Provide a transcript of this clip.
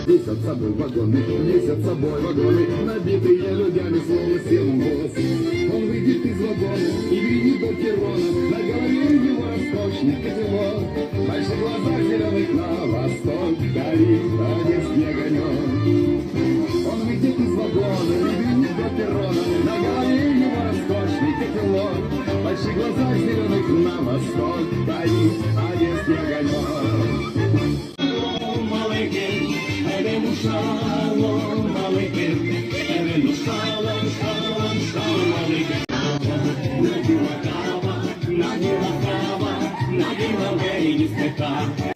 Весят собой вагоны, набитые людьми, словно силом голос. Он выйдет из вагона и гремит до перрона, на голове его роскошный котелок. Большие глаза зеленых на восток, горит одесский огонек. Он выйдет из вагона и гремит до перрона, на голове его роскошный котелок. Большие глаза зеленых на восток, горит одесский огонек. Шалом алейкем, Эвену шалом, шалом, шалом алейкем. Нагила кава, нагила кава, нагила вейни стека.